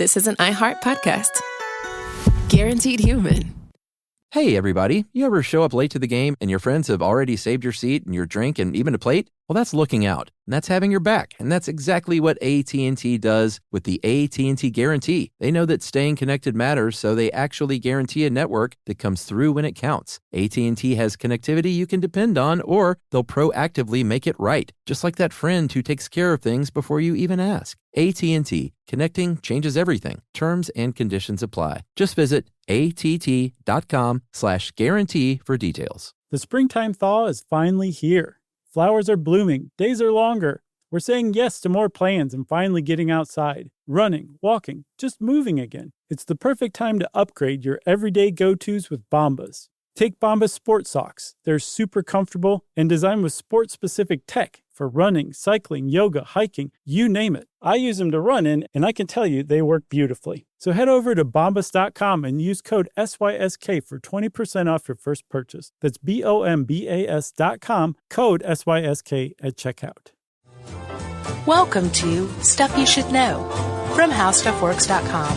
This is an iHeart podcast. Guaranteed Human. Hey, everybody. You ever show up late to the game and your friends have already saved your seat and your drink and even a plate? Well, that's looking out, and that's having your back, and that's exactly what AT&T does with the AT&T Guarantee. They know that staying connected matters, so they actually guarantee a network that comes through when it counts. AT&T has connectivity you can depend on, or they'll proactively make it right, just like that friend who takes care of things before you even ask. AT&T. Connecting changes everything. Terms and conditions apply. Just visit att.com/guarantee for details. The springtime thaw is finally here. Flowers are blooming. Days are longer. We're saying yes to more plans and finally getting outside, running, walking, just moving again. It's the perfect time to upgrade your everyday go-tos with Bombas. Take Bombas Sport Socks. They're super comfortable and designed with sport-specific tech for running, cycling, yoga, hiking, you name it. I use them to run in, and I can tell you they work beautifully. So head over to bombas.com and use code SYSK for 20% off your first purchase. That's BOMBAS.com, code SYSK at checkout. Welcome to Stuff You Should Know from HowStuffWorks.com.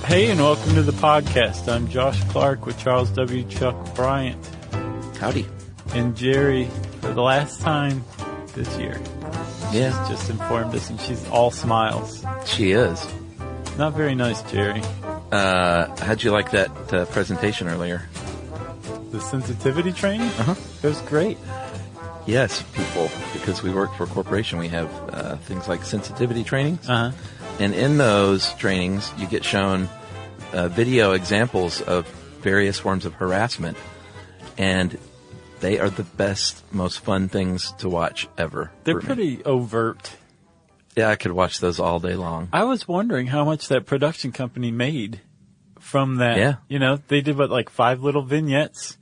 Hey, and welcome to the podcast. I'm Josh Clark with Charles W. Chuck Bryant. Howdy. And Jerry, for the last time this year. Yeah. She's just informed us, and she's all smiles. She is. Not very nice, Jerry. How'd you like that presentation earlier? The sensitivity training? Uh-huh. It was great. Yes, people, because we work for a corporation, we have things like sensitivity trainings. Uh-huh. And in those trainings, you get shown video examples of various forms of harassment. And they are the best, most fun things to watch ever. They're pretty overt. Yeah, I could watch those all day long. I was wondering how much that production company made from that. Yeah. You know, they did 5 little vignettes.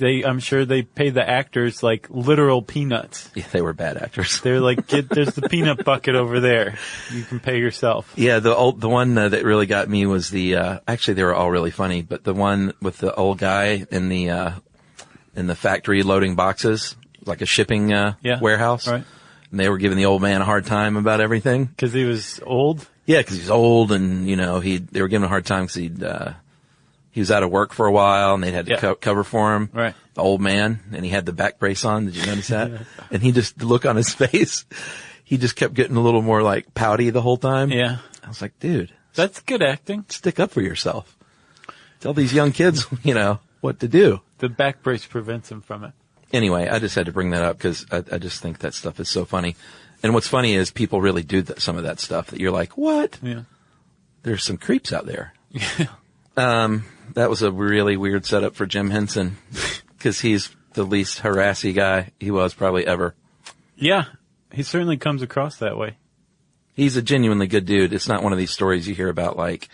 I'm sure they paid the actors like literal peanuts. Yeah, they were bad actors. They're like, there's the peanut bucket over there. You can pay yourself. Yeah, the one that really got me was actually they were all really funny, but the one with the old guy in the factory loading boxes, like a shipping warehouse. Right. And they were giving the old man a hard time about everything. Because he was old? Yeah, because he's old, and they were giving him a hard time because he was out of work for a while, and they had to cover for him. Right. The old man, and he had the back brace on. Did you notice that? Yeah. And the look on his face, he just kept getting a little more like pouty the whole time. Yeah. I was like, dude. That's good acting. Stick up for yourself. Tell these young kids, what to do. The back brace prevents him from it. Anyway, I just had to bring that up because I just think that stuff is so funny. And what's funny is people really do some of that stuff that you're like, what? Yeah. There's some creeps out there. Yeah. That was a really weird setup for Jim Henson because he's the least harassy guy he was probably ever. Yeah. He certainly comes across that way. He's a genuinely good dude. It's not one of these stories you hear about like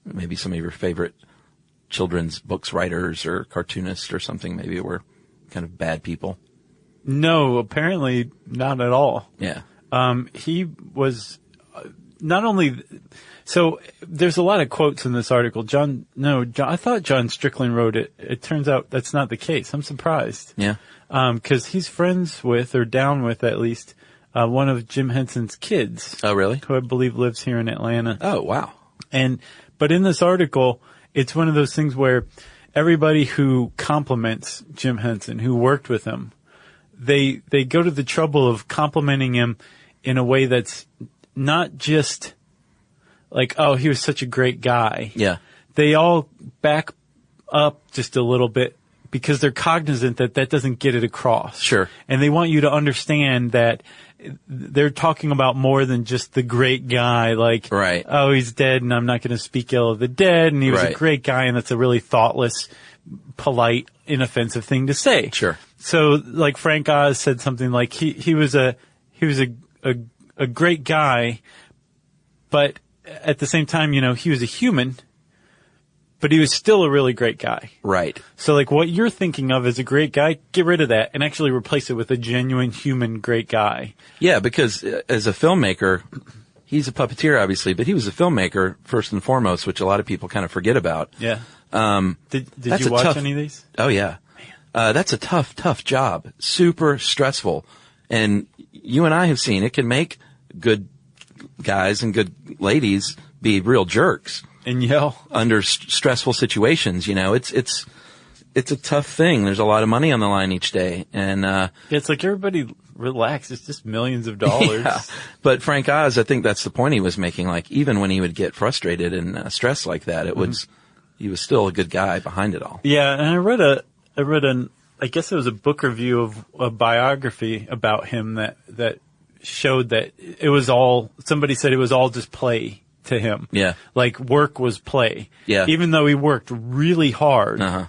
maybe some of your favorite children's books writers or cartoonists or something maybe were kind of bad people. No, apparently not at all. Yeah. He was not only... So there's a lot of quotes in this article. I thought John Strickland wrote it. It turns out that's not the case. I'm surprised. Yeah. Because he's friends with, or down with at least, one of Jim Henson's kids. Oh, really? Who I believe lives here in Atlanta. Oh, wow. But in this article, it's one of those things where everybody who compliments Jim Henson, who worked with him, they go to the trouble of complimenting him in a way that's not just like, oh, he was such a great guy. Yeah. They all back up just a little bit because they're cognizant that doesn't get it across. Sure. And they want you to understand that they're talking about more than just the great guy, like, right. Oh, he's dead and I'm not going to speak ill of the dead, and he was a great guy, and that's a really thoughtless, polite, inoffensive thing to say. Sure. So, like, Frank Oz said something like, he was a great guy, but at the same time, he was a human, but he was still a really great guy. Right. So, like, what you're thinking of as a great guy, get rid of that and actually replace it with a genuine human great guy. Yeah, because as a filmmaker, he's a puppeteer, obviously, but he was a filmmaker first and foremost, which a lot of people kind of forget about. Yeah. Did you watch any of these? Oh, yeah. That's a tough job. Super stressful. And you and I have seen it can make good guys and good ladies be real jerks. And yell. Under stressful situations, it's a tough thing. There's a lot of money on the line each day. And, it's like everybody relax. It's just millions of dollars. Yeah. But Frank Oz, I think that's the point he was making. Like, even when he would get frustrated and stressed like that, he was still a good guy behind it all. Yeah. And I read I guess it was a book review of a biography about him that showed that somebody said it was all just play to him. Yeah. Like work was play. Yeah. Even though he worked really hard,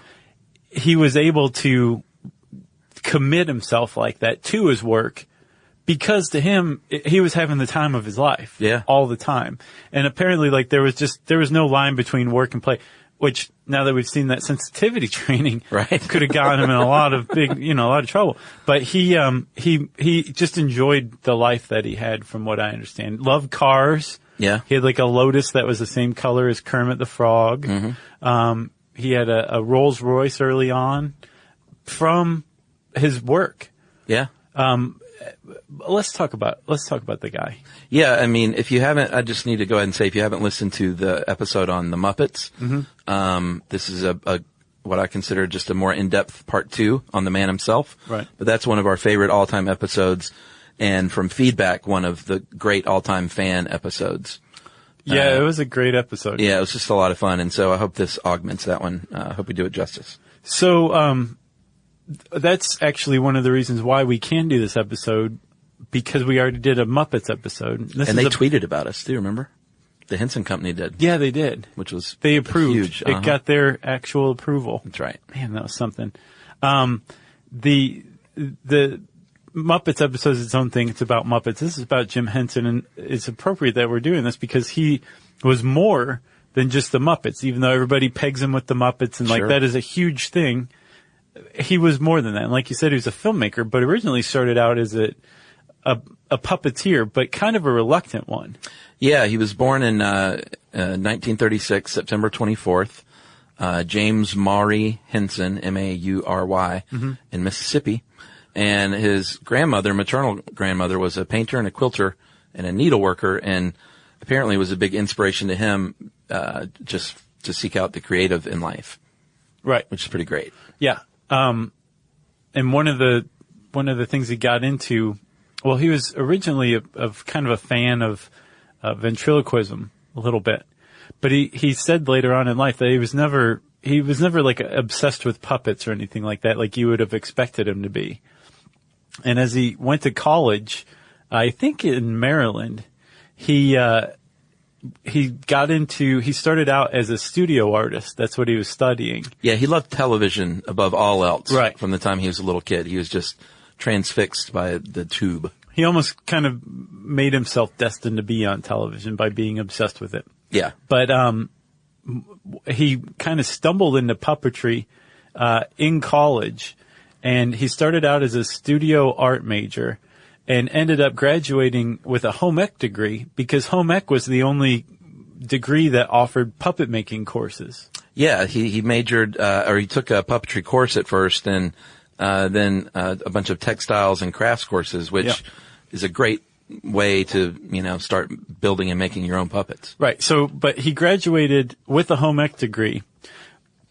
he was able to commit himself like that to his work because to him, he was having the time of his life. Yeah. All the time. And apparently like there was no line between work and play, which now that we've seen that sensitivity training right. could have gotten him in a lot of a lot of trouble. But he just enjoyed the life that he had from what I understand. Loved cars. Yeah. He had like a Lotus that was the same color as Kermit the Frog. He had a Rolls Royce early on from his work. Yeah. Let's talk about the guy. Yeah. I mean, if you haven't, I just need to go ahead and say, if you haven't listened to the episode on the Muppets, this is what I consider just a more in-depth part 2 on the man himself. Right. But that's one of our favorite all-time episodes. And from feedback, one of the great all-time fan episodes. Yeah, it was a great episode. Yeah, it was just a lot of fun. And so I hope this augments that one. I hope we do it justice. So, that's actually one of the reasons why we can do this episode, because we already did a Muppets episode. And they tweeted about us, do you remember? The Henson Company did. Yeah, they did. Which was they approved. Huge. It got their actual approval. That's right. Man, that was something. The Muppets episode is its own thing. It's about Muppets. This is about Jim Henson, and it's appropriate that we're doing this because he was more than just the Muppets, even though everybody pegs him with the Muppets, and like that is a huge thing. He was more than that. And like you said, he was a filmmaker, but originally started out as a puppeteer, but kind of a reluctant one. Yeah, he was born in 1936, September 24th. James Maury Henson, M-A-U-R-Y, in Mississippi. And his grandmother, maternal grandmother, was a painter and a quilter and a needleworker, and apparently was a big inspiration to him, just to seek out the creative in life. Right. Which is pretty great. Yeah. And one of the things he got into, well, he was originally kind of a fan of ventriloquism a little bit, but he said later on in life that he was never like obsessed with puppets or anything like that, like you would have expected him to be. And as he went to college, I think in Maryland, he started out as a studio artist. That's what he was studying. Yeah, he loved television above all else. Right. From the time he was a little kid. He was just transfixed by the tube. He almost kind of made himself destined to be on television by being obsessed with it. Yeah. But he kind of stumbled into puppetry in college, and he started out as a studio art major and ended up graduating with a home ec degree because home ec was the only degree that offered puppet making courses. Yeah, he majored, or he took a puppetry course at first, and then a bunch of textiles and crafts courses, which is a great way to, start building and making your own puppets. Right. So, but he graduated with a home ec degree.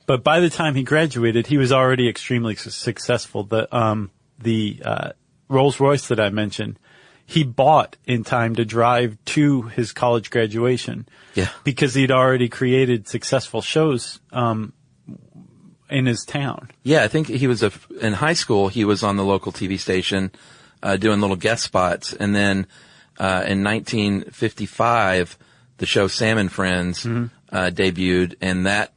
But by the time he graduated, he was already extremely successful. The Rolls Royce that I mentioned, he bought in time to drive to his college graduation. Yeah. Because he'd already created successful shows, in his town. Yeah, I think he was in high school, he was on the local TV station, doing little guest spots. And then, in 1955, the show Sam and Friends, debuted, and that,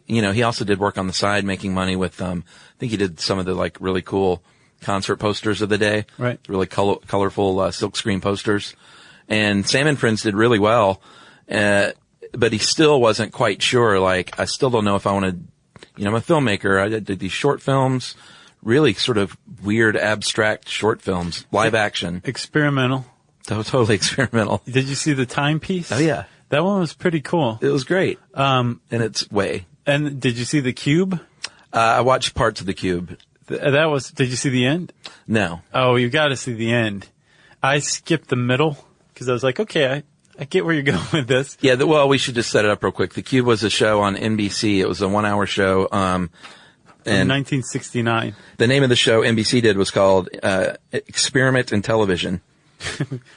he also did work on the side making money with, I think he did some of the like really cool concert posters of the day. Right. Really colorful, silkscreen posters. And Sam and Friends did really well. But he still wasn't quite sure. Like, I still don't know if I want to, I'm a filmmaker. I did these short films, really sort of weird, abstract short films, live action. Experimental. Totally experimental. Did you see the timepiece? Oh, yeah. That one was pretty cool. It was great. In its way. And did you see the Cube? I watched parts of the Cube. That was. Did you see the end? No. Oh, you got to see the end. I skipped the middle because I was like, okay, I get where you're going with this. Yeah, well, we should just set it up real quick. The Cube was a show on NBC. It was a 1-hour show. In 1969. The name of the show NBC did was called Experiment in Television.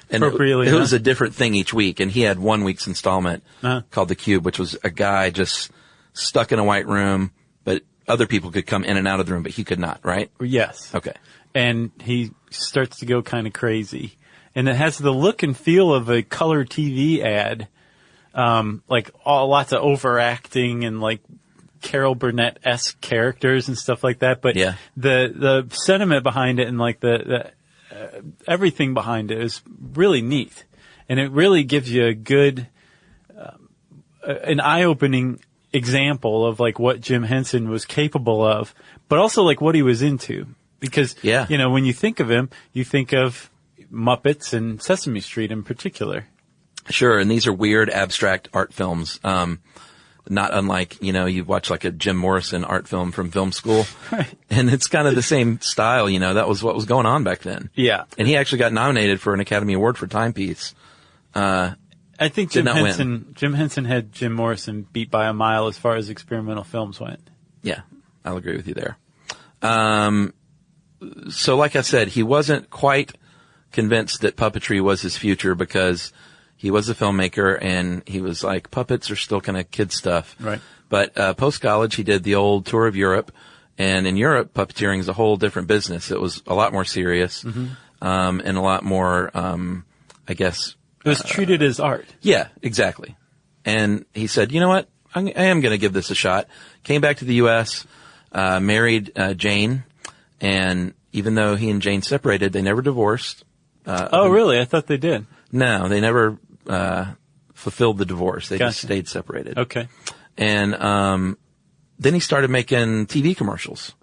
And Appropriately, it was a different thing each week, and he had 1 week's installment Uh-huh. called The Cube, which was a guy just stuck in a white room, but other people could come in and out of the room, but he could not, right? Yes. Okay. And he starts to go kind of crazy. And it has the look and feel of a color TV ad, lots of overacting and like Carol Burnett-esque characters and stuff like that. But yeah. the sentiment behind it and like the everything behind it is really neat. And it really gives you a good, an eye-opening example of like what Jim Henson was capable of, but also like what he was into. Because, when you think of him, you think of Muppets and Sesame Street in particular. Sure, and these are weird, abstract art films. Not unlike, you watch like a Jim Morrison art film from film school. Right. And it's kind of the same style, that was what was going on back then. Yeah. And he actually got nominated for an Academy Award for Timepiece. I think Jim Henson had Jim Morrison beat by a mile as far as experimental films went. Yeah, I'll agree with you there. So like I said, he wasn't quite convinced that puppetry was his future because he was a filmmaker and he was like, puppets are still kind of kid stuff. Right. But post-college, he did the old tour of Europe. And in Europe, puppeteering is a whole different business. It was a lot more serious, and a lot more, I guess. It was treated as art. Yeah, exactly. And he said, you know what? I am going to give this a shot. Came back to the U.S., married Jane. And even though he and Jane separated, they never divorced. Really? I thought they did. No, they never fulfilled the divorce. They just stayed separated. Okay. And then he started making TV commercials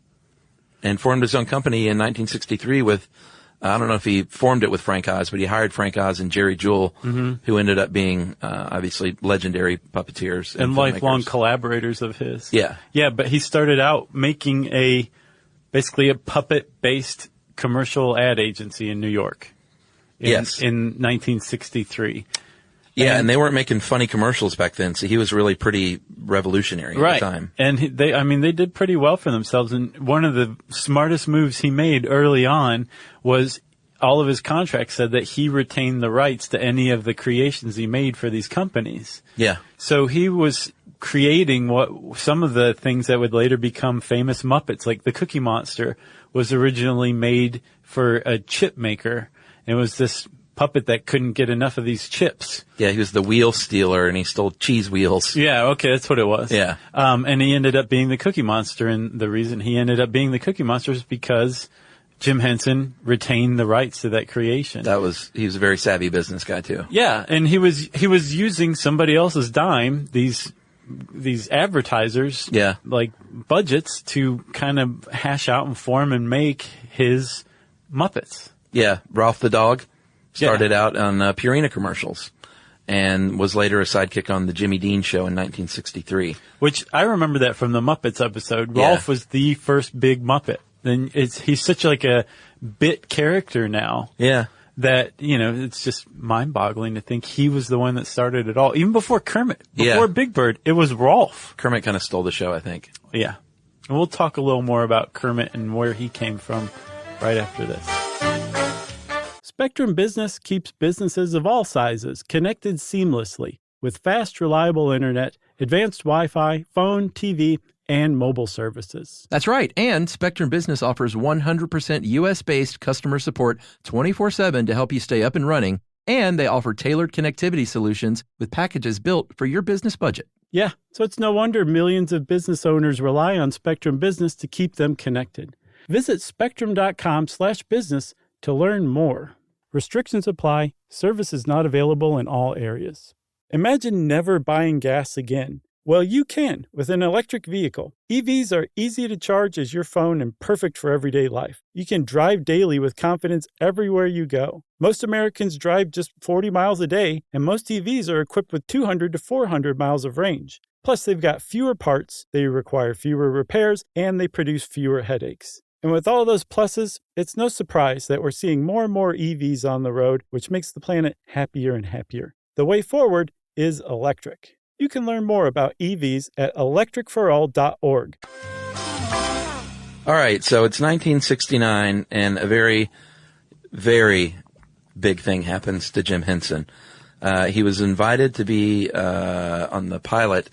and formed his own company in 1963 with, I don't know if he formed it with Frank Oz, but he hired Frank Oz and Jerry Jewell, who ended up being obviously legendary puppeteers. And lifelong collaborators of his. Yeah. Yeah, but he started out making basically a puppet-based commercial ad agency in New York. In 1963. Yeah, and they weren't making funny commercials back then, so he was really pretty revolutionary at the time. And they did pretty well for themselves. And one of the smartest moves he made early on was all of his contracts said that he retained the rights to any of the creations he made for these companies. Yeah. So he was creating some of the things that would later become famous Muppets, like the Cookie Monster was originally made for a chip maker. It was this puppet that couldn't get enough of these chips. Yeah, he was the wheel stealer, and he stole cheese wheels. Yeah, okay, that's what it was. Yeah. And he ended up being the Cookie Monster, and the reason he ended up being the Cookie Monster is because Jim Henson retained the rights to that creation. He was a very savvy business guy, too. Yeah, and he was using somebody else's dime, these advertisers, like budgets, to kind of hash out and form and make his Muppets. Yeah, Ralph the dog started out on Purina commercials and was later a sidekick on the Jimmy Dean Show in 1963. Which I remember that from the Muppets episode. Rolf was the first big Muppet. And he's such like a bit character now. Yeah. That, it's just mind-boggling to think he was the one that started it all. Even before Kermit, before Big Bird, it was Rolf. Kermit kind of stole the show, I think. Yeah. And we'll talk a little more about Kermit and where he came from right after this. Spectrum Business keeps businesses of all sizes connected seamlessly with fast, reliable internet, advanced Wi-Fi, phone, TV, and mobile services. That's right. And Spectrum Business offers 100% U.S.-based customer support 24/7 to help you stay up and running. And they offer tailored connectivity solutions with packages built for your business budget. Yeah, so it's no wonder millions of business owners rely on Spectrum Business to keep them connected. Visit spectrum.com/business to learn more. Restrictions apply. Service is not available in all areas. Imagine never buying gas again. Well, you can with an electric vehicle. EVs are easy to charge as your phone and perfect for everyday life. You can drive daily with confidence everywhere you go. Most Americans drive just 40 miles a day, and most EVs are equipped with 200 to 400 miles of range. Plus, they've got fewer parts, they require fewer repairs, and they produce fewer headaches. And with all those pluses, it's no surprise that we're seeing more and more EVs on the road, which makes the planet happier and happier. The way forward is electric. You can learn more about EVs at electricforall.org. All right, so it's 1969, and a very, very big thing happens to Jim Henson. He was invited to be on the pilot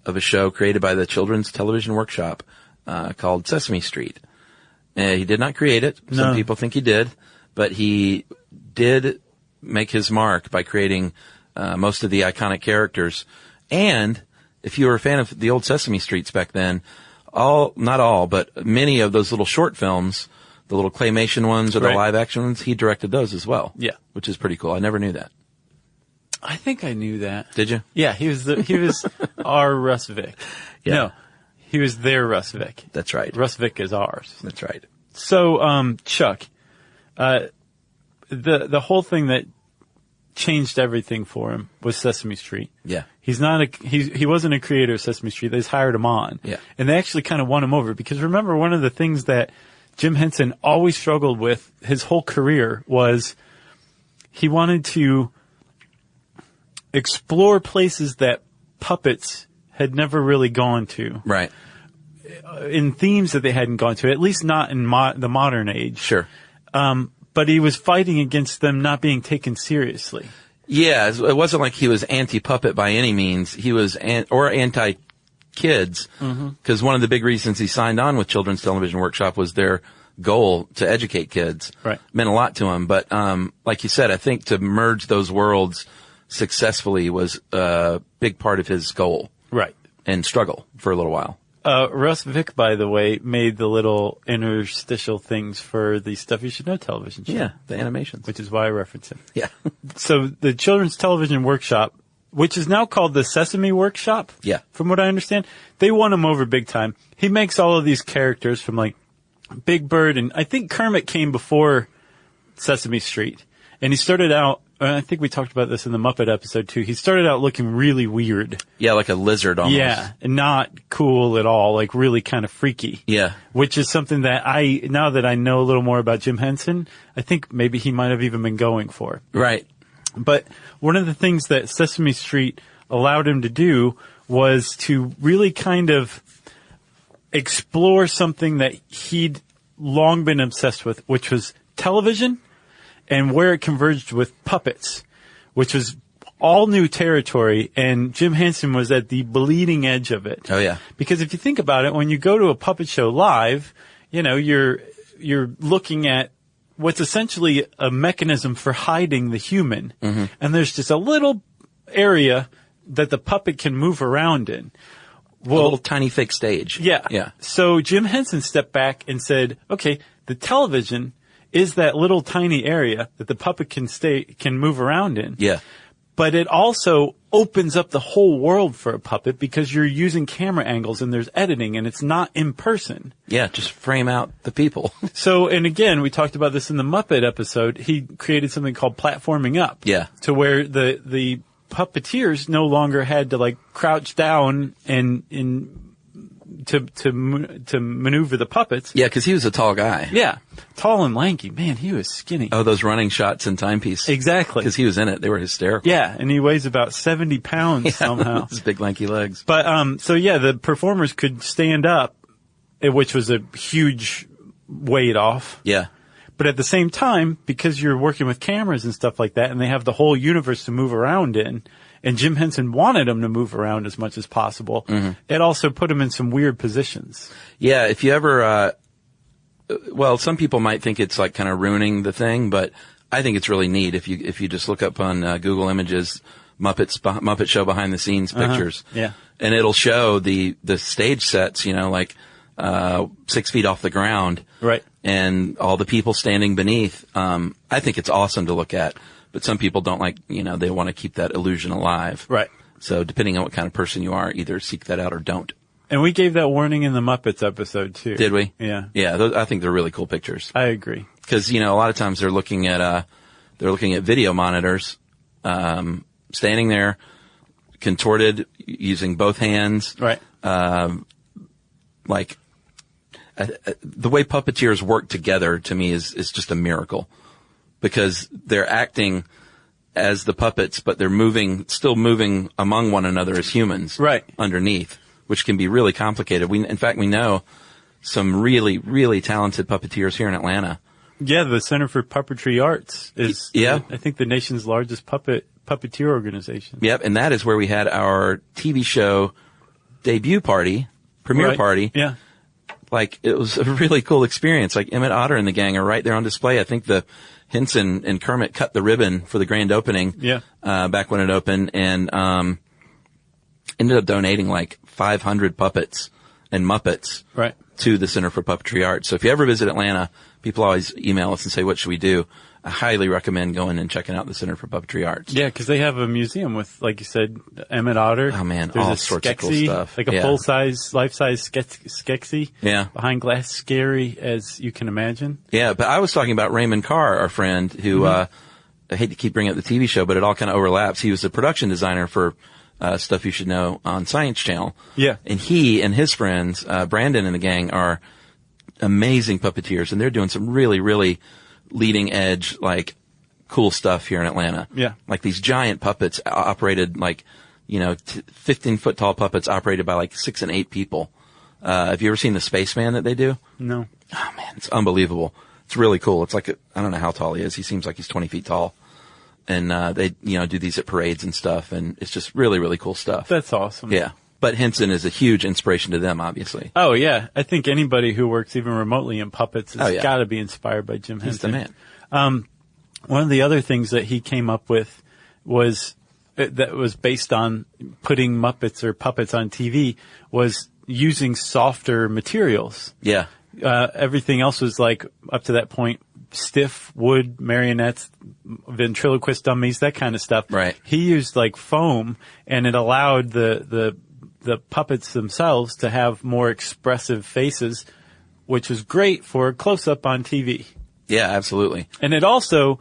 of a show created by the Children's Television Workshop called Sesame Street. He did not create it. No. Some people think he did, but he did make his mark by creating most of the iconic characters. And if you were a fan of the old Sesame Streets back then, not all, but many of those little short films, the little claymation ones or the live action ones, he directed those as well. Yeah. Which is pretty cool. I never knew that. I think I knew that. Did you? Yeah, he was our Russ Vick. Yeah. No, he was their Russ Vick. That's right. Russ Vick is ours. That's right. So, Chuck, the whole thing that changed everything for him was Sesame Street. Yeah. He wasn't a creator of Sesame Street. They just hired him on. Yeah. And they actually kind of won him over because remember, one of the things that Jim Henson always struggled with his whole career was he wanted to explore places that puppets had never really gone to. Right. In themes that they hadn't gone to, at least not in the modern age. Sure. But he was fighting against them not being taken seriously. Yeah, it wasn't like he was anti-puppet by any means. He was anti-kids, because one of the big reasons he signed on with Children's Television Workshop was their goal to educate kids. Right. Meant a lot to him. But like you said, I think to merge those worlds successfully was a big part of his goal. Right. And struggle for a little while. Russ Vick, by the way, made the little interstitial things for the Stuff You Should Know television show. Yeah, the animations. Which is why I reference him. Yeah. So the Children's Television Workshop, which is now called the Sesame Workshop. Yeah. From what I understand, they won him over big time. He makes all of these characters from like Big Bird, and I think Kermit came before Sesame Street. And he started out, I think we talked about this in the Muppet episode too. He started out looking really weird. Yeah, like a lizard almost. Yeah, and not cool at all, like really kind of freaky. Yeah. Which is something that now that I know a little more about Jim Henson, I think maybe he might have even been going for. Right. But one of the things that Sesame Street allowed him to do was to really kind of explore something that he'd long been obsessed with, which was television and where it converged with puppets, which was all new territory, and Jim Henson was at the bleeding edge of it. Oh, yeah. Because if you think about it, when you go to a puppet show live, you know, you're looking at what's essentially a mechanism for hiding the human. Mm-hmm. And there's just a little area that the puppet can move around in. Well, a little tiny fake stage. Yeah. Yeah. So Jim Henson stepped back and said, okay, the television is that little tiny area that the puppet can move around in. Yeah. But it also opens up the whole world for a puppet because you're using camera angles and there's editing and it's not in person. Yeah, just frame out the people. So, and again, we talked about this in the Muppet episode. He created something called platforming up. Yeah. To where the puppeteers no longer had to like crouch down and to maneuver the puppets. Yeah, because he was a tall guy. Yeah. Tall and lanky. Man, he was skinny. Oh, those running shots and timepiece. Exactly. Because he was in it. They were hysterical. Yeah, and he weighs about 70 pounds somehow. His big lanky legs. But, so yeah, the performers could stand up, which was a huge weight off. Yeah. But at the same time, because you're working with cameras and stuff like that, and they have the whole universe to move around in, and Jim Henson wanted them to move around as much as possible, it also put them in some weird positions. Yeah, if you ever, well, some people might think it's like kind of ruining the thing, but I think it's really neat if you just look up on Google Images Muppet Show behind the scenes pictures. Yeah. And it'll show the stage sets, you know, like 6 feet off the ground. Right. And all the people standing beneath. I think it's awesome to look at, but some people don't like, you know, they want to keep that illusion alive. Right. So depending on what kind of person you are, either seek that out or don't. And we gave that warning in the Muppets episode too. Did we? Yeah. Yeah, I think they're really cool pictures. I agree. Because, you know, a lot of times they're looking at video monitors, standing there, contorted using both hands. Right. Like, the way puppeteers work together to me is just a miracle, because they're acting as the puppets, but they're still moving among one another as humans. Right. Underneath, which can be really complicated. In fact, we know some really, really talented puppeteers here in Atlanta. Yeah, the Center for Puppetry Arts is, Yeah. I think, the nation's largest puppeteer organization. Yep, and that is where we had our TV show debut party, premiere Right. party. Yeah. Like, it was a really cool experience. Like, Emmett Otter and the gang are right there on display. I think the Henson and Kermit cut the ribbon for the grand opening. Yeah. Back when it opened, and ended up donating like 500 puppets and Muppets Right. to the Center for Puppetry Arts. So if you ever visit Atlanta, people always email us and say, what should we do? I highly recommend going and checking out the Center for Puppetry Arts. Yeah, because they have a museum with, like you said, Emmett Otter. Oh, man, There's all a sorts of cool Skeksis, stuff. like a Yeah. full-size, life-size Skeksis. Yeah. Behind glass, scary as you can imagine. Yeah, but I was talking about Raymond Carr, our friend, who, I hate to keep bringing up the TV show, but it all kind of overlaps. He was the production designer for Stuff You Should Know on Science Channel. Yeah. And he and his friends, Brandon and the gang, are amazing puppeteers, and they're doing some really, really leading edge, like, cool stuff here in Atlanta. Yeah. Like these giant puppets operated like, 15-foot tall puppets operated by like 6 and 8 people. Have you ever seen the Spaceman that they do? No. Oh man, it's unbelievable. It's really cool. It's like, I don't know how tall he is. He seems like he's 20 feet tall. And, they, do these at parades and stuff. And it's just really, really cool stuff. That's awesome. Yeah. But Henson is a huge inspiration to them, obviously. Oh, yeah. I think anybody who works even remotely in puppets has Oh, yeah. got to be inspired by Jim He's the Henson. man. One of the other things that he came up with was that was based on putting Muppets or puppets on TV was using softer materials. Yeah. Everything else was like, up to that point, stiff wood marionettes, ventriloquist dummies, that kind of stuff. Right. He used like foam, and it allowed the puppets themselves to have more expressive faces, which was great for close-up on TV. Yeah, absolutely. And it also,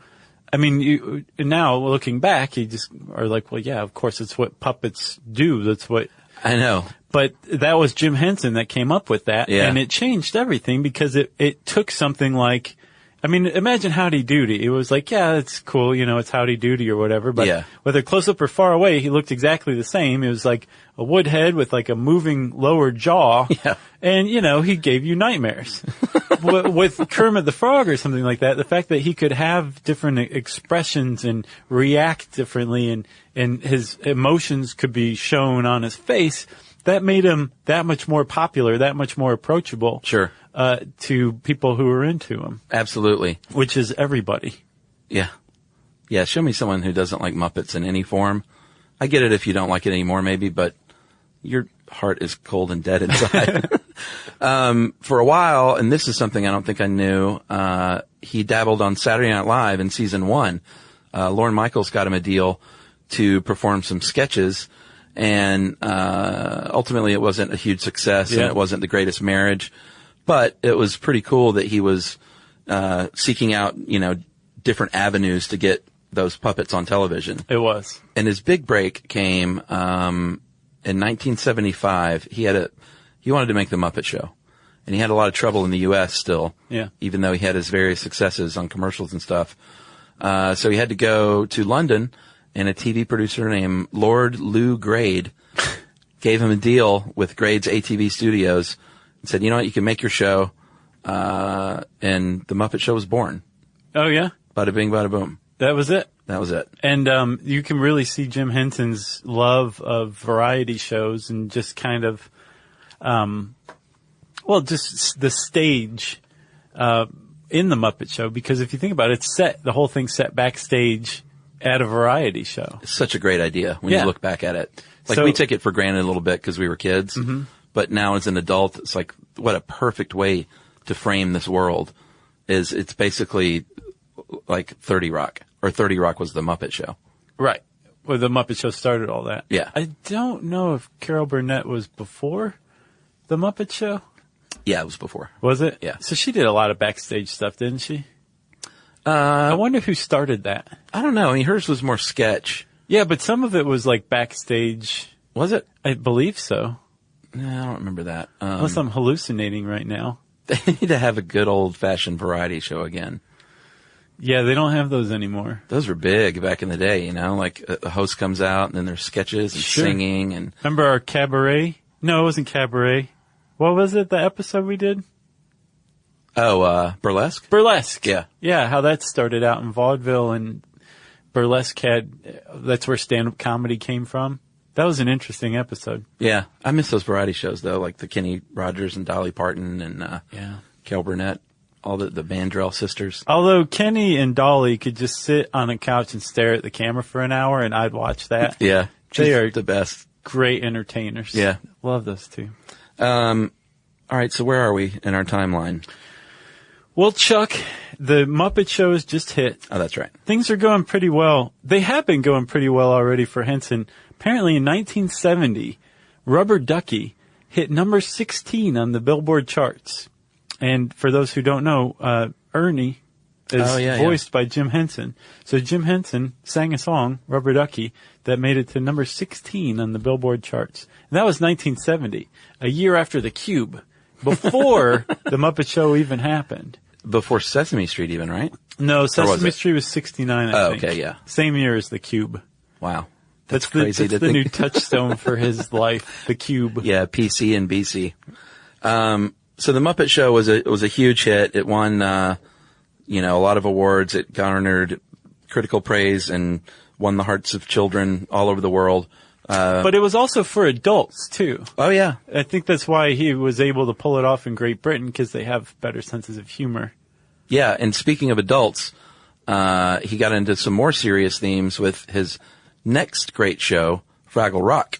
I mean, now looking back, you just are like, well, yeah, of course, it's what puppets do. That's what. I know. But that was Jim Henson that came up with that, Yeah. and it changed everything because it took something like, I mean, imagine Howdy Doody. It was like, yeah, it's cool, it's Howdy Doody or whatever, but Yeah. whether close up or far away, he looked exactly the same. It was like a wood head with like a moving lower jaw, Yeah. and he gave you nightmares. With Kermit the Frog or something like that, the fact that he could have different expressions and react differently, and his emotions could be shown on his face, that made him that much more popular, that much more approachable. Sure. To people who are into him, Absolutely. which is everybody. Yeah. Yeah, show me someone who doesn't like Muppets in any form. I get it if you don't like it anymore, maybe, but your heart is cold and dead inside. For a while, and this is something I don't think I knew, he dabbled on Saturday Night Live in season 1. Lorne Michaels got him a deal to perform some sketches, and ultimately it wasn't a huge success, and it wasn't the greatest marriage. But it was pretty cool that he was seeking out, different avenues to get those puppets on television. It was. And his big break came in 1975. He wanted to make the Muppet Show, and he had a lot of trouble in the U.S. still. Yeah. Even though he had his various successes on commercials and stuff. So he had to go to London, and a TV producer named Lord Lou Grade gave him a deal with Grade's ATV Studios. And said, you know what, you can make your show, and the Muppet Show was born. Oh, yeah? Bada bing, bada boom. That was it. That was it. And you can really see Jim Henson's love of variety shows and just kind of, just the stage in the Muppet Show. Because if you think about it, the whole thing's set backstage at a variety show. It's such a great idea when you look back at it. Like, So- we take it for granted a little bit because we were kids. Mm-hmm. But now as an adult, it's like, what a perfect way to frame this world. It's basically like 30 Rock. Or 30 Rock was the Muppet Show. Right. Well, the Muppet Show started all that. Yeah. I don't know if Carol Burnett was before the Muppet Show. Yeah, it was before. Was it? Yeah. So she did a lot of backstage stuff, didn't she? I wonder who started that. I don't know. I mean, hers was more sketch. Yeah, but some of it was like backstage. Was it? I believe so. No, I don't remember that. Unless I'm hallucinating right now. They need to have a good old-fashioned variety show again. Yeah, they don't have those anymore. Those were big back in the day, you know, like a host comes out and then there's sketches and singing and... Remember our cabaret? No, it wasn't cabaret. What was it, the episode we did? Oh, Burlesque? Burlesque. Yeah. Yeah, how that started out in vaudeville, and Burlesque that's where stand-up comedy came from. That was an interesting episode. Yeah. I miss those variety shows, though, like the Kenny Rogers and Dolly Parton and Kel Burnett, all the Mandrell sisters. Although Kenny and Dolly could just sit on a couch and stare at the camera for an hour, and I'd watch that. Yeah. They are the best. Great entertainers. Yeah. Love those two. All right, so where are we in our timeline? Well, Chuck, the Muppet Show has just hit. Oh, that's right. Things are going pretty well. They have been going pretty well already for Henson. Apparently in 1970, Rubber Ducky hit number 16 on the Billboard charts. And for those who don't know, Ernie is voiced by Jim Henson. So Jim Henson sang a song, Rubber Ducky, that made it to number 16 on the Billboard charts. And that was 1970, a year after The Cube, before the Muppet Show even happened. Before Sesame Street even, right? No, Sesame Street was 69, I think. Okay, yeah. Same year as The Cube. Wow. That's crazy that's the new touchstone for his life, The Cube. Yeah, PC and BC. So the Muppet Show was a huge hit. It won, a lot of awards. It garnered critical praise and won the hearts of children all over the world. But it was also for adults, too. Oh, yeah. I think that's why he was able to pull it off in Great Britain, because they have better senses of humor. Yeah, and speaking of adults, he got into some more serious themes with his next great show, Fraggle Rock.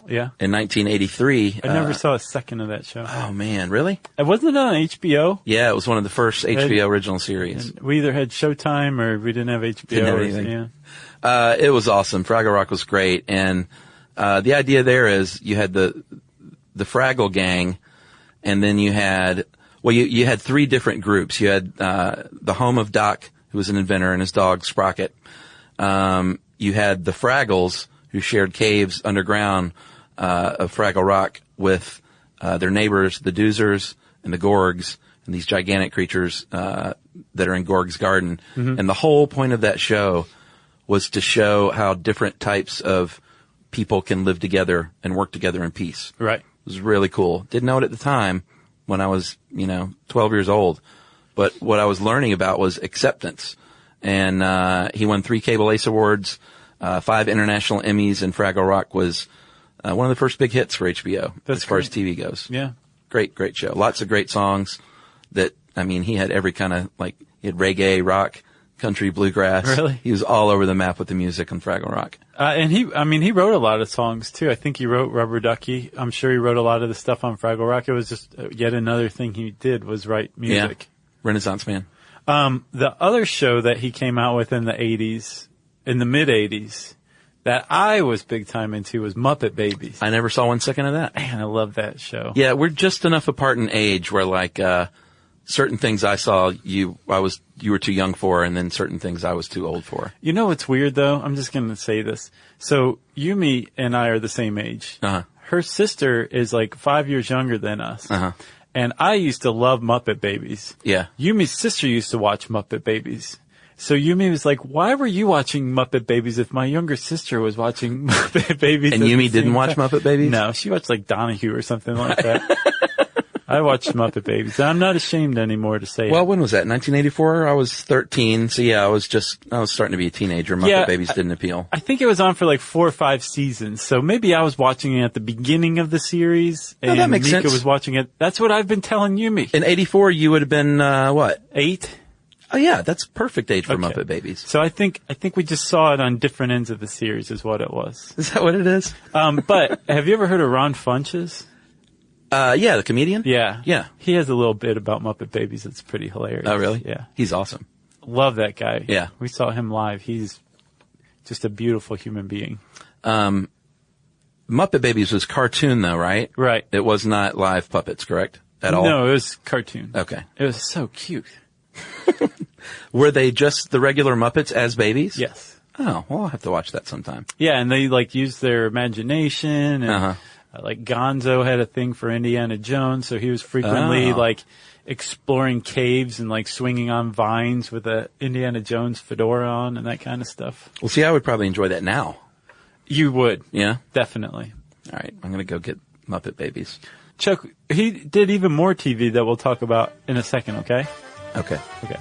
Yeah. In 1983. I never saw a second of that show. Oh, man, really? Wasn't it on HBO? Yeah, it was one of the first HBO original series. We either had Showtime or we didn't have HBO. Didn't have anything. It was awesome. Fraggle Rock was great. And the idea there is you had the Fraggle Gang, and then you had three different groups. You had the home of Doc, who was an inventor, and his dog Sprocket. You had the Fraggles, who shared caves underground of Fraggle Rock with their neighbors, the Doozers and the Gorgs, and these gigantic creatures that are in Gorg's garden. Mm-hmm. And the whole point of that show was to show how different types of people can live together and work together in peace. Right. It was really cool. Didn't know it at the time when I was, 12 years old. But what I was learning about was acceptance. And he won 3 Cable Ace Awards, 5 international Emmys, and Fraggle Rock was one of the first big hits for HBO as far as TV goes. Yeah. Great show. Lots of great songs he had every kind of, he had reggae, rock, country, bluegrass. Really? He was all over the map with the music on Fraggle Rock. And he wrote a lot of songs too. I think he wrote Rubber Ducky. I'm sure he wrote a lot of the stuff on Fraggle Rock. It was just yet another thing he did was write music. Yeah. Renaissance man. The other show that he came out with in the mid 80s, that I was big time into was Muppet Babies. I never saw 1 second of that. Man, I love that show. Yeah, we're just enough apart in age where certain things I saw you were too young for, and then certain things I was too old for. You know what's weird though? I'm just going to say this. So Yumi and I are the same age. Uh-huh. Her sister is 5 years younger than us. Uh-huh. And I used to love Muppet Babies. Yeah. Yumi's sister used to watch Muppet Babies. So Yumi was like, why were you watching Muppet Babies if my younger sister was watching Muppet Babies? And Yumi didn't watch Muppet Babies? No, she watched Donahue or something like that. I watched Muppet Babies. I'm not ashamed anymore to say it. Well, when was that? 1984? I was 13. So yeah, I was starting to be a teenager. Muppet Babies didn't appeal. I think it was on for 4 or 5 seasons. So maybe I was watching it at the beginning of the series. And that makes Mika sense. was watching it. That's what I've been telling Yumi. In 84, you would have been, what? 8? Oh yeah, that's perfect age for Okay. Muppet Babies. So I think we just saw it on different ends of the series is what it was. Is that what it is? But have you ever heard of Ron Funches? Yeah, the comedian? Yeah. Yeah. He has a little bit about Muppet Babies that's pretty hilarious. Oh really? Yeah. He's awesome. Love that guy. Yeah. We saw him live. He's just a beautiful human being. Muppet Babies was cartoon though, right? Right. It was not live puppets, correct? At all? No, it was cartoon. Okay. It was so cute. Were they just the regular Muppets as babies? Yes. Oh, well, I'll have to watch that sometime. Yeah, and they used their imagination and like Gonzo had a thing for Indiana Jones, so he was frequently like exploring caves and like swinging on vines with a Indiana Jones fedora on and that kind of stuff. Well, see, I would probably enjoy that now. You would. Yeah? Definitely. All right, I'm going to go get Muppet Babies. Chuck, he did even more TV that we'll talk about in a second, okay? Okay. Okay.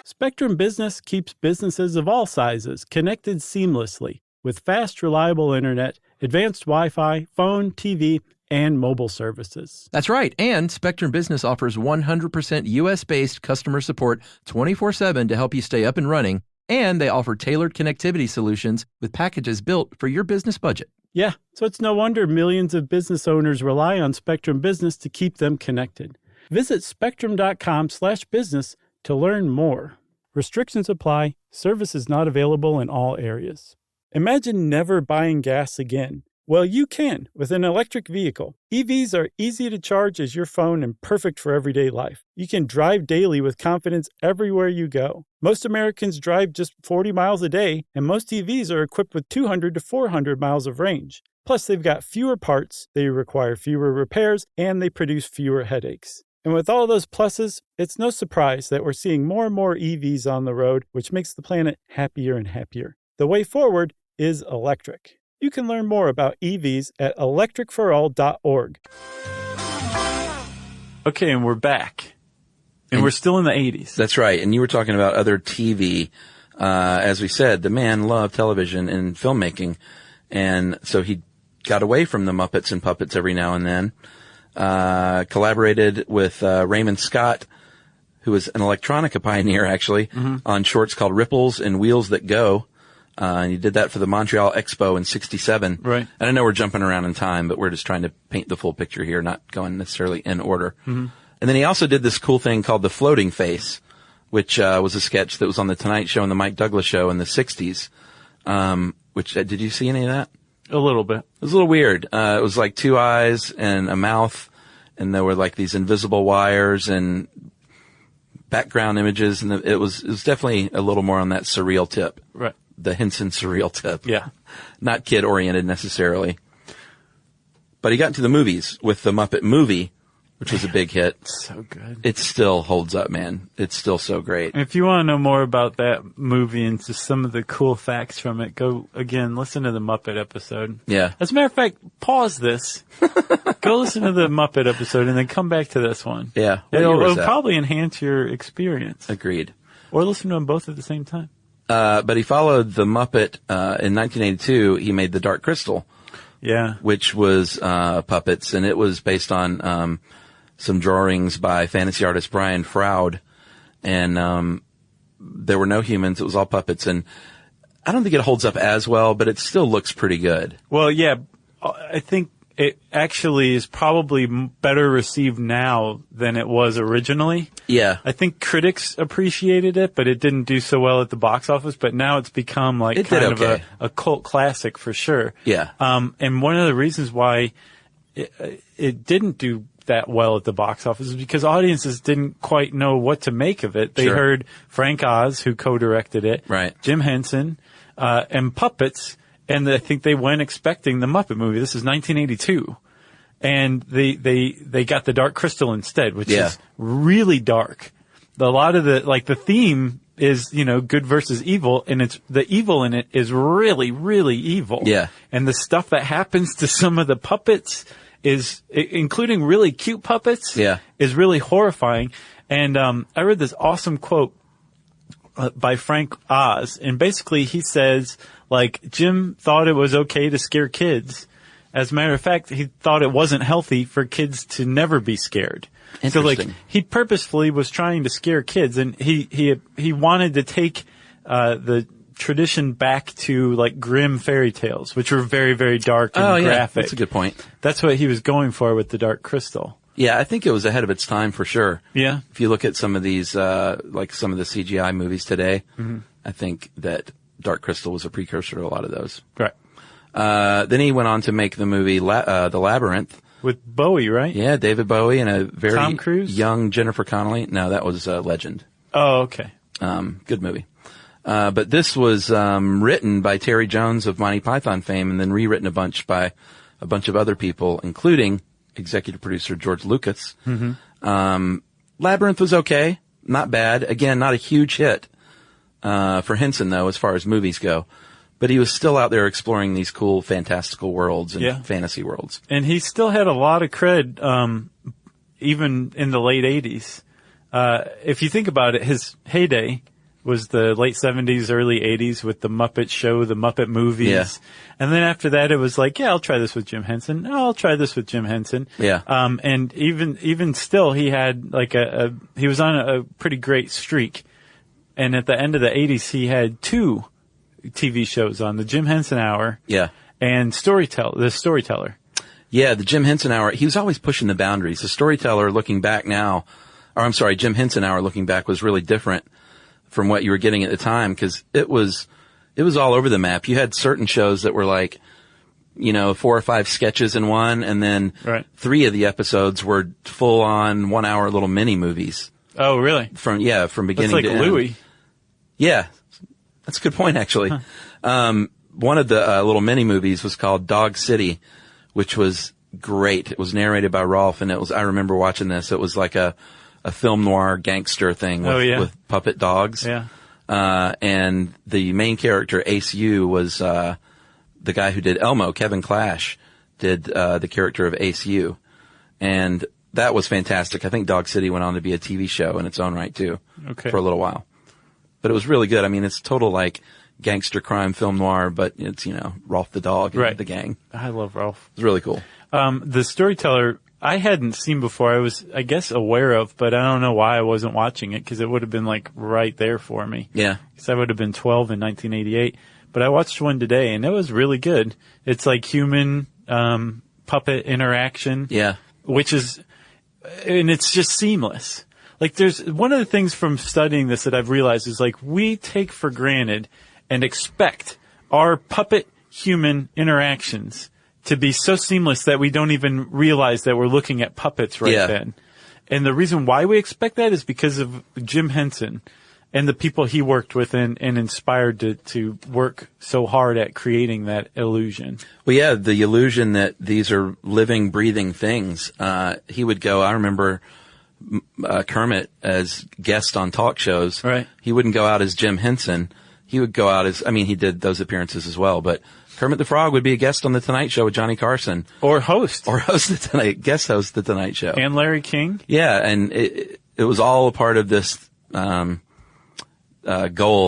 Spectrum Business keeps businesses of all sizes connected seamlessly with fast, reliable internet, advanced Wi-Fi, phone, TV, and mobile services. That's right. And Spectrum Business offers 100% U.S.-based customer support 24/7 to help you stay up and running. And they offer tailored connectivity solutions with packages built for your business budget. Yeah, so it's no wonder millions of business owners rely on Spectrum Business to keep them connected. Visit spectrum.com/business to learn more. Restrictions apply. Services not available in all areas. Imagine never buying gas again. Well, you can with an electric vehicle. EVs are easy to charge as your phone and perfect for everyday life. You can drive daily with confidence everywhere you go. Most Americans drive just 40 miles a day, and most EVs are equipped with 200 to 400 miles of range. Plus, they've got fewer parts, they require fewer repairs, and they produce fewer headaches. And with all those pluses, it's no surprise that we're seeing more and more EVs on the road, which makes the planet happier and happier. The way forward is electric. You can learn more about EVs at electricforall.org. Okay, and we're back. And we're still in the 80s. That's right. And you were talking about other TV. As we said, the man loved television and filmmaking. And so he got away from the Muppets and puppets every now and then. Collaborated with Raymond Scott, who was an electronica pioneer, actually, on shorts called Ripples and Wheels That Go. And he did that for the Montreal Expo in '67. Right. And I know we're jumping around in time, but we're just trying to paint the full picture here, not going necessarily in order. And then he also did this cool thing called The Floating Face, which was a sketch that was on The Tonight Show and The Mike Douglas Show in the '60s. Which did you see any of that? A little bit. It was a little weird. It was like two eyes and a mouth, and there were like these invisible wires and background images, and it was definitely a little more on that surreal tip. Right. The Henson surreal tip. Yeah. Not kid-oriented necessarily. But he got into the movies with the Muppet movie, which was a big hit. So good. It still holds up, man. It's still so great. If you want to know more about that movie and just some of the cool facts from it, go, again, listen to the Muppet episode. Yeah. As a matter of fact, pause this. Go listen to the Muppet episode and then come back to this one. Yeah. What year was It'll that? probably enhance your experience. Agreed. Or listen to them both at the same time. But he followed the Muppet, in 1982, he made The Dark Crystal. Yeah. Which was, puppets, and it was based on, some drawings by fantasy artist Brian Froud, and there were no humans. It was all puppets, and I don't think it holds up as well, but it still looks pretty good. Well, yeah, I think it actually is probably better received now than it was originally. Yeah. I think critics appreciated it, but it didn't do so well at the box office, but now it's become like It kind did of okay. a cult classic for sure. Yeah. And one of the reasons why it didn't do that well at the box office is because audiences didn't quite know what to make of it. They Sure. heard Frank Oz, who co-directed it, Right. Jim Henson, and puppets, and I think they went expecting the Muppet movie. This is 1982. And they got The Dark Crystal instead, which Yeah. is really dark. A lot of the theme is, good versus evil, and the evil in it is really, really evil. Yeah. And the stuff that happens to some of the puppets is, including really cute puppets, Yeah. is really horrifying. And, I read this awesome quote by Frank Oz, and basically he says, Jim thought it was okay to scare kids. As a matter of fact, he thought it wasn't healthy for kids to never be scared. So Interesting. he purposefully was trying to scare kids, and he wanted to take the tradition back to grim fairy tales, which were very, very dark and graphic. That's a good point. That's what he was going for with The Dark Crystal. Yeah, I think it was ahead of its time for sure. Yeah. If you look at some of these, some of the CGI movies today, I think that Dark Crystal was a precursor to a lot of those. Right. Then he went on to make the movie The Labyrinth. With Bowie, right? Yeah, David Bowie and a very Tom Cruise? young Jennifer Connelly. No, that was Legend. Oh, okay. Good movie. But this was written by Terry Jones of Monty Python fame and then rewritten a bunch by a bunch of other people, including executive producer George Lucas. Labyrinth was okay. Not bad. Again, not a huge hit for Henson, though, as far as movies go. But he was still out there exploring these cool, fantastical worlds and fantasy worlds. And he still had a lot of cred, even in the late 80s. If you think about it, his heyday was the late 70s, early 80s with the Muppet Show, the Muppet movies. Yeah. And then after that, it was like, yeah, I'll try this with Jim Henson. Oh, I'll try this with Jim Henson. Yeah. And even still, he had like he was on a pretty great streak. And at the end of the 80s, he had 2 TV shows on, the Jim Henson Hour. Yeah. And The Storyteller. Yeah, the Jim Henson Hour, he was always pushing the boundaries. The Storyteller, looking back now, Jim Henson Hour looking back was really different from what you were getting at the time, because it was all over the map. You had certain shows that were like, 4 or 5 sketches in one, and then 3 of the episodes were full on 1 hour little mini movies. Oh, really? From beginning to end. That's like Louis. Yeah. That's a good point, actually. One of the little mini movies was called Dog City, which was great. It was narrated by Rolf, and I remember watching this. It was like a film noir gangster thing with puppet dogs. Yeah. And the main character, Ace U, was the guy who did Elmo. Kevin Clash did the character of Ace U. And that was fantastic. I think Dog City went on to be a TV show in its own right, too, for a little while. But it was really good. I mean, it's total, like, gangster crime film noir, but it's, Rolf the dog and the gang. I love Rolf. It's really cool. The Storyteller, I hadn't seen before. I was, I guess, aware of, but I don't know why I wasn't watching it, because it would have been, like, right there for me. Yeah. Because I would have been 12 in 1988. But I watched one today, and it was really good. It's like human puppet interaction. Yeah. And it's just seamless. Like, there's one of the things from studying this that I've realized is, like, we take for granted and expect our puppet human interactions to be so seamless that we don't even realize that we're looking at puppets then. And the reason why we expect that is because of Jim Henson and the people he worked with and inspired to work so hard at creating that illusion. Well, yeah, the illusion that these are living, breathing things. He would go, I remember Kermit as guest on talk shows. Right. He wouldn't go out as Jim Henson. He would go out as, he did those appearances as well, but Kermit the Frog would be a guest on The Tonight Show with Johnny Carson. Or host guest host The Tonight Show. And Larry King. Yeah, and it was all a part of this goal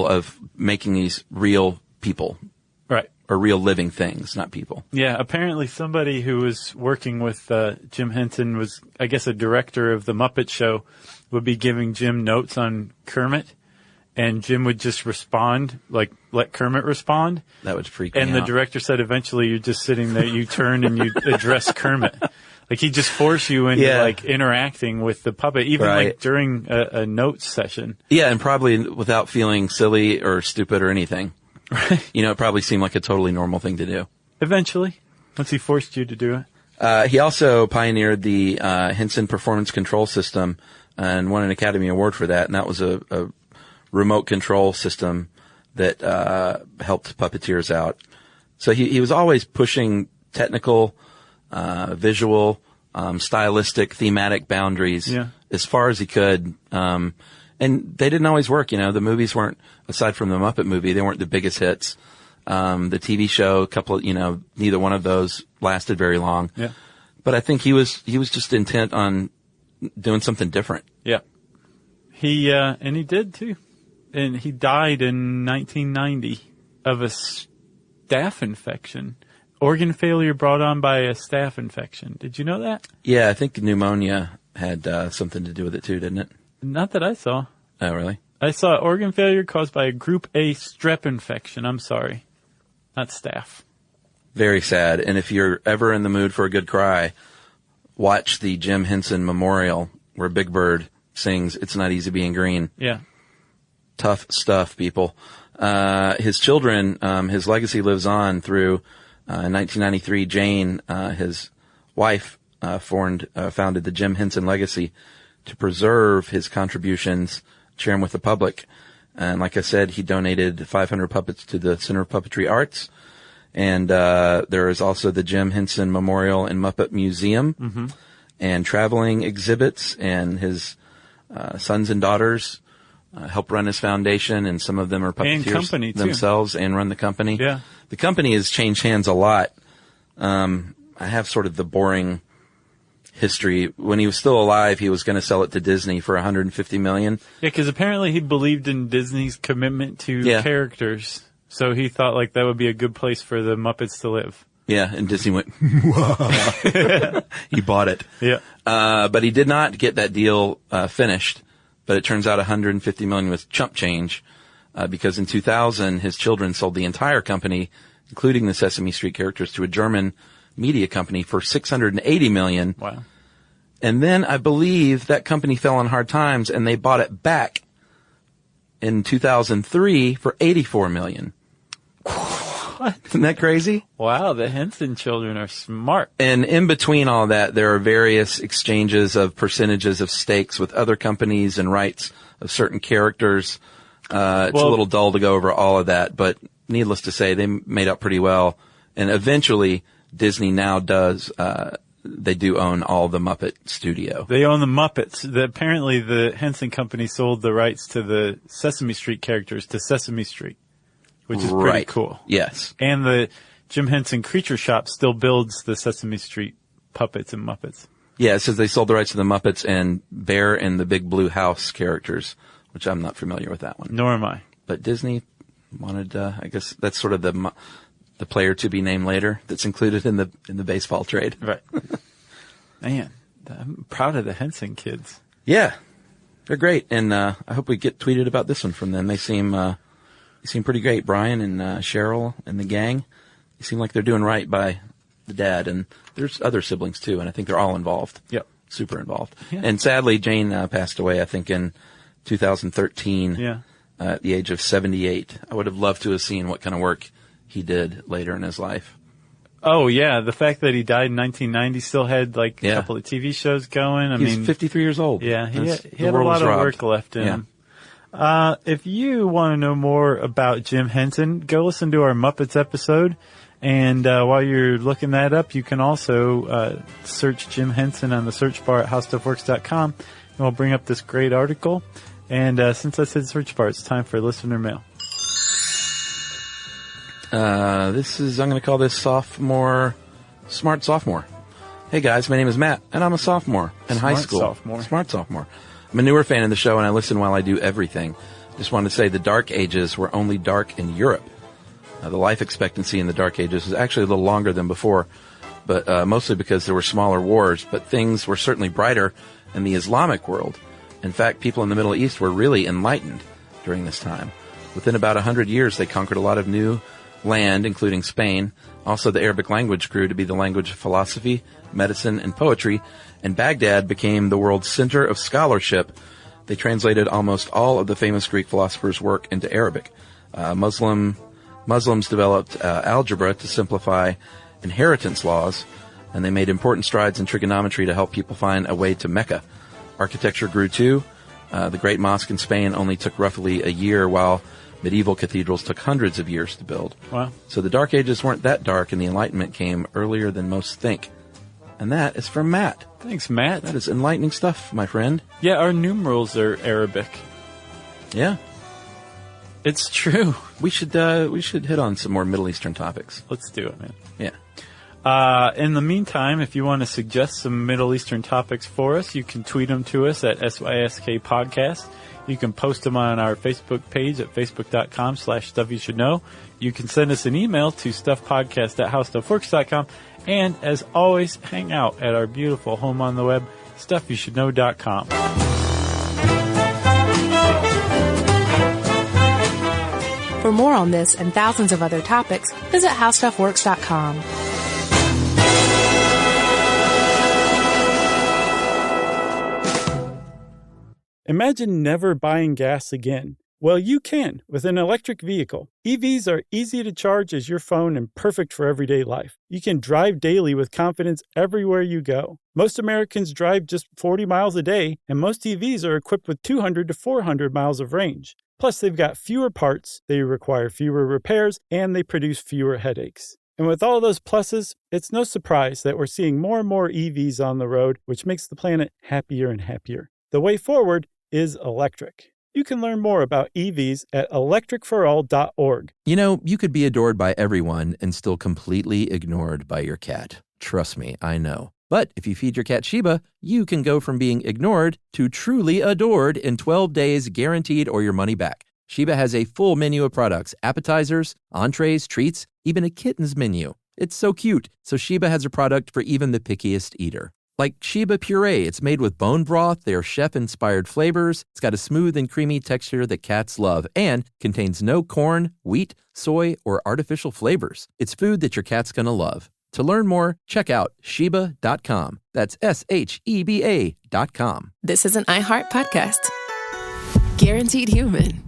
of making these real people. Right. Or real living things, not people. Yeah, apparently somebody who was working with Jim Henson was, I guess, a director of the Muppet Show, would be giving Jim notes on Kermit, and Jim would just respond, like, let Kermit respond. That would freak me out. And the director said eventually you're just sitting there, you turn and you address Kermit. Like, he'd just force you into, like, interacting with the puppet, even, like, during a notes session. Yeah, and probably without feeling silly or stupid or anything. Right. It probably seemed like a totally normal thing to do. Eventually, once he forced you to do it. He also pioneered the Henson Performance Control System and won an Academy Award for that. And that was a remote control system that helped puppeteers out. So he was always pushing technical, visual, stylistic, thematic boundaries as far as he could. And they didn't always work, The movies weren't, aside from the Muppet movie, they weren't the biggest hits. The TV show, a couple of, neither one of those lasted very long. Yeah. But I think he was just intent on doing something different. Yeah. And he did too. And he died in 1990 of a staph infection. Organ failure brought on by a staph infection. Did you know that? Yeah, I think pneumonia had something to do with it too, didn't it? Not that I saw. Oh, really? I saw organ failure caused by a group A strep infection. I'm sorry. Not staph. Very sad. And if you're ever in the mood for a good cry, watch the Jim Henson Memorial where Big Bird sings It's Not Easy Being Green. Yeah. Tough stuff, people. His children, his legacy lives on through, in 1993, Jane, his wife, founded the Jim Henson Legacy to preserve his contributions, share them with the public. And like I said, he donated 500 puppets to the Center of Puppetry Arts. And there is also the Jim Henson Memorial and Muppet Museum and traveling exhibits, and his sons and daughters help run his foundation, and some of them are puppeteers themselves and run the company. Yeah. The company has changed hands a lot. I have sort of the boring history. When he was still alive, he was going to sell it to Disney for $150 million. Yeah, because apparently he believed in Disney's commitment to characters. So he thought like that would be a good place for the Muppets to live. Yeah, and Disney went, he bought it. Yeah. But he did not get that deal finished. But it turns out $150 million was chump change, because in 2000, his children sold the entire company, including the Sesame Street characters, to a German media company for $680 million. Wow. And then I believe that company fell on hard times, and they bought it back in 2003 for $84 million. What? Isn't that crazy? Wow, the Henson children are smart. And in between all that, there are various exchanges of percentages of stakes with other companies and rights of certain characters. It's a little dull to go over all of that, but needless to say, they made up pretty well. And eventually, Disney now does, they do own all the Muppet studio. They own the Muppets. Apparently, the Henson Company sold the rights to the Sesame Street characters to Sesame Street, which is pretty cool. Yes. And the Jim Henson Creature Shop still builds the Sesame Street puppets and Muppets. Yeah, it says they sold the rights to the Muppets and Bear and the Big Blue House characters, which I'm not familiar with that one. Nor am I. But Disney wanted, I guess that's sort of the player to be named later that's included in the baseball trade. Right. Man, I'm proud of the Henson kids. Yeah, they're great. And I hope we get tweeted about this one from them. They seem pretty great. Brian and Cheryl and the gang, they seem like they're doing right by the dad. And there's other siblings too, and I think they're all involved. Yep. Super involved. Yeah. And sadly, Jane passed away, I think, in 2013 at the age of 78. I would have loved to have seen what kind of work he did later in his life. Oh, yeah. The fact that he died in 1990, still had like a couple of TV shows going. He's 53 years old. Yeah, he had a lot of work left in him. If you want to know more about Jim Henson, go listen to our Muppets episode. And while you're looking that up, you can also search Jim Henson on the search bar at howstuffworks.com, and we'll bring up this great article. And since I said search bar, it's time for listener mail. I'm going to call this Smart Sophomore. Hey guys, my name is Matt, and I'm a sophomore in high school. Smart Sophomore. I'm a newer fan of the show, and I listen while I do everything. Just wanted to say the Dark Ages were only dark in Europe. The life expectancy in the Dark Ages was actually a little longer than before, but mostly because there were smaller wars, but things were certainly brighter in the Islamic world. In fact, people in the Middle East were really enlightened during this time. Within about 100 years, they conquered a lot of new land, including Spain. Also, the Arabic language grew to be the language of philosophy, medicine, and poetry, and Baghdad became the world's center of scholarship. They translated almost all of the famous Greek philosophers' work into Arabic. Muslims developed algebra to simplify inheritance laws, and they made important strides in trigonometry to help people find a way to Mecca. Architecture grew too. The Great Mosque in Spain only took roughly a year, while medieval cathedrals took hundreds of years to build. Wow. So the Dark Ages weren't that dark, and the Enlightenment came earlier than most think. And that is from Matt. Thanks, Matt. That is enlightening stuff, my friend. Yeah, our numerals are Arabic. Yeah. It's true. We should hit on some more Middle Eastern topics. Let's do it, man. Yeah. In the meantime, if you want to suggest some Middle Eastern topics for us, you can tweet them to us at SYSK Podcast. You can post them on our Facebook page at facebook.com/StuffYouShouldKnow. You can send us an email to stuffpodcast@howstuffworks.com. And as always, hang out at our beautiful home on the web, stuffyoushouldknow.com. For more on this and thousands of other topics, visit howstuffworks.com. Imagine never buying gas again. Well, you can with an electric vehicle. EVs are easy to charge as your phone and perfect for everyday life. You can drive daily with confidence everywhere you go. Most Americans drive just 40 miles a day, and most EVs are equipped with 200 to 400 miles of range. Plus, they've got fewer parts, they require fewer repairs, and they produce fewer headaches. And with all those pluses, it's no surprise that we're seeing more and more EVs on the road, which makes the planet happier and happier. The way forward is electric. You can learn more about EVs at electricforall.org. You know, you could be adored by everyone and still completely ignored by your cat. Trust me, I know. But if you feed your cat Sheba, you can go from being ignored to truly adored in 12 days guaranteed or your money back. Sheba has a full menu of products, appetizers, entrees, treats, even a kitten's menu. It's so cute, so Sheba has a product for even the pickiest eater. Like Sheba Puree, it's made with bone broth, they are chef-inspired flavors, it's got a smooth and creamy texture that cats love, and contains no corn, wheat, soy, or artificial flavors. It's food that your cat's gonna love. To learn more, check out Sheba.com. That's SHEBA.com. This is an iHeart podcast. Guaranteed Human.